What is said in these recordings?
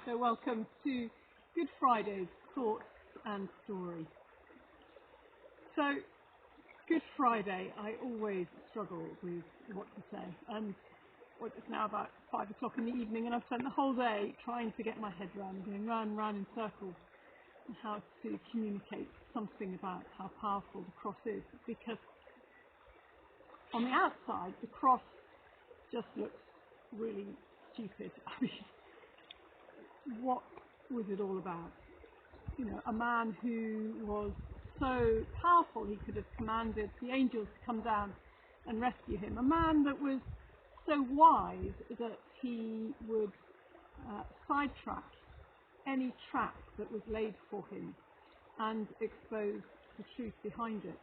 So welcome to Good Friday's Thoughts and Story. So, Good Friday, I always struggle with what to say. And it's now about 5 o'clock in the evening, and I've spent the whole day trying to get my head around, going round and round in circles, and how to communicate something about how powerful the cross is. Because on the outside, the cross just looks really stupid. I mean, what was it all about? You know, a man who was so powerful he could have commanded the angels to come down and rescue him. A man that was so wise that he would sidetrack any trap that was laid for him and expose the truth behind it.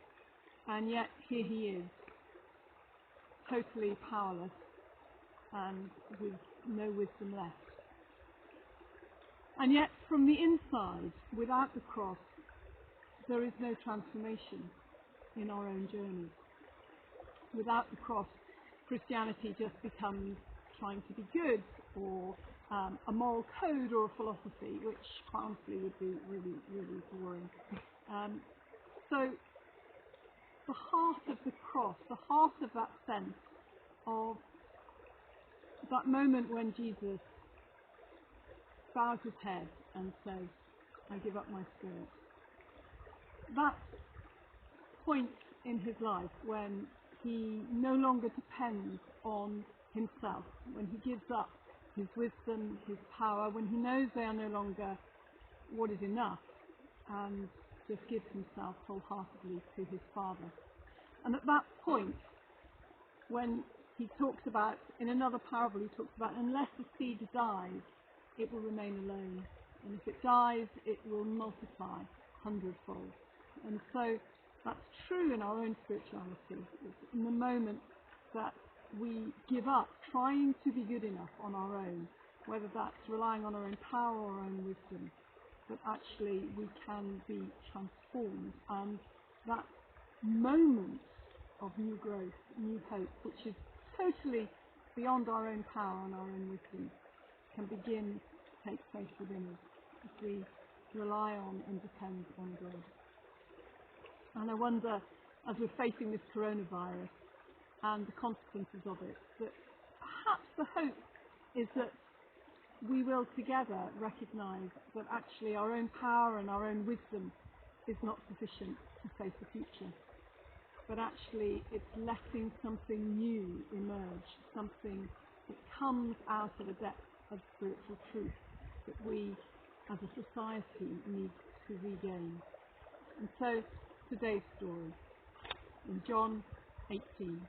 And yet here he is, totally powerless and with no wisdom left. And yet from the inside, without the cross, there is no transformation in our own journeys. Without the cross, Christianity just becomes trying to be good, or a moral code or a philosophy, which quite honestly would be really, really boring. So the heart of the cross, the heart of that sense of that moment when Jesus bows his head and says, "I give up my spirit." That point in his life when he no longer depends on himself, when he gives up his wisdom, his power, when he knows they are no longer what is enough, and just gives himself wholeheartedly to his Father. And at that point, when he talks about, in another parable, he talks about, unless the seed dies, it will remain alone. And if it dies, it will multiply hundredfold. And so that's true in our own spirituality. It's in the moment that we give up trying to be good enough on our own, whether that's relying on our own power or our own wisdom, that actually we can be transformed. And that moment of new growth, new hope, which is totally beyond our own power and our own wisdom, can begin to take place within us if we rely on and depend on God. And I wonder, as we're facing this coronavirus and the consequences of it, that perhaps the hope is that we will together recognise that actually our own power and our own wisdom is not sufficient to face the future. But actually it's letting something new emerge, something that comes out of the depth of spiritual truth that we as a society need to regain. And so today's story in John 18.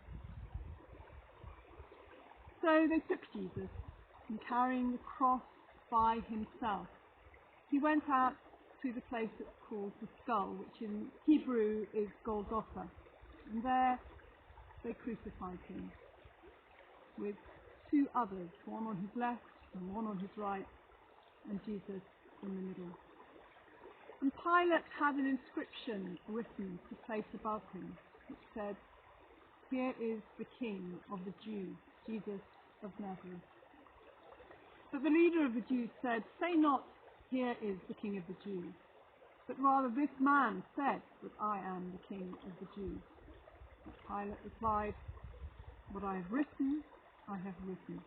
So they took Jesus, and carrying the cross by himself, he went out to the place that's called the Skull, which in Hebrew is Golgotha. And there they crucified him with two others, one on his left and one on his right, and Jesus in the middle. And Pilate had an inscription written to place above him, which said, "Here is the King of the Jews, Jesus of Nazareth." But the leader of the Jews said, "Say not, 'Here is the King of the Jews,' but rather, 'This man said that I am the King of the Jews.'" But Pilate replied, "What I have written, I have written."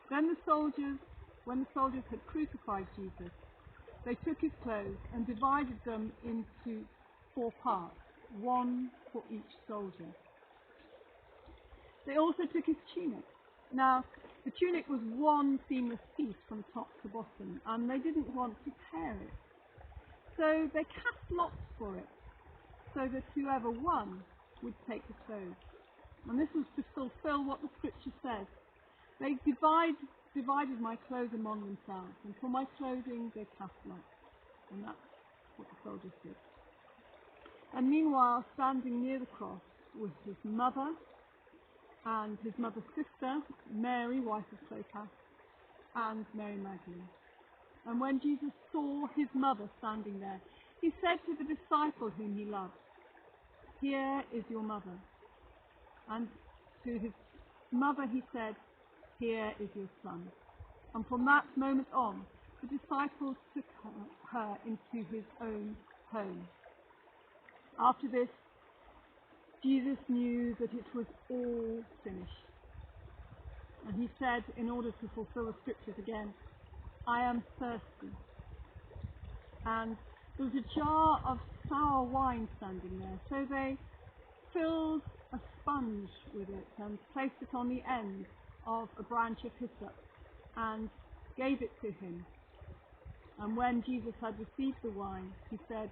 Then when the soldiers had crucified Jesus, they took his clothes and divided them into 4 parts, one for each soldier. They also took his tunic. Now, the tunic was one seamless piece from top to bottom, and they didn't want to tear it. So they cast lots for it, so that whoever won would take the clothes. And this was to fulfill what the scripture says. They divided my clothes among themselves, and for my clothing they cast lots. And that's what the soldiers did. And meanwhile, standing near the cross was his mother and his mother's sister, Mary, wife of Clopas, and Mary Magdalene. And when Jesus saw his mother standing there, he said to the disciple whom he loved, "Here is your mother." And to his mother he said, "Here is your son." And from that moment on, the disciples took her into his own home. After this, Jesus knew that it was all finished. And he said, in order to fulfill the scriptures again, I am thirsty. And there was a jar of sour wine standing there, so they filled a sponge with it and placed it on the end of a branch of hyssop and gave it to him. And when Jesus had received the wine, he said,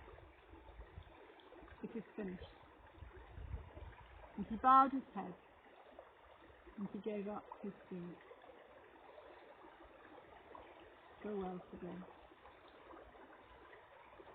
it is finished. And he bowed his head and he gave up his spirit. Go well today.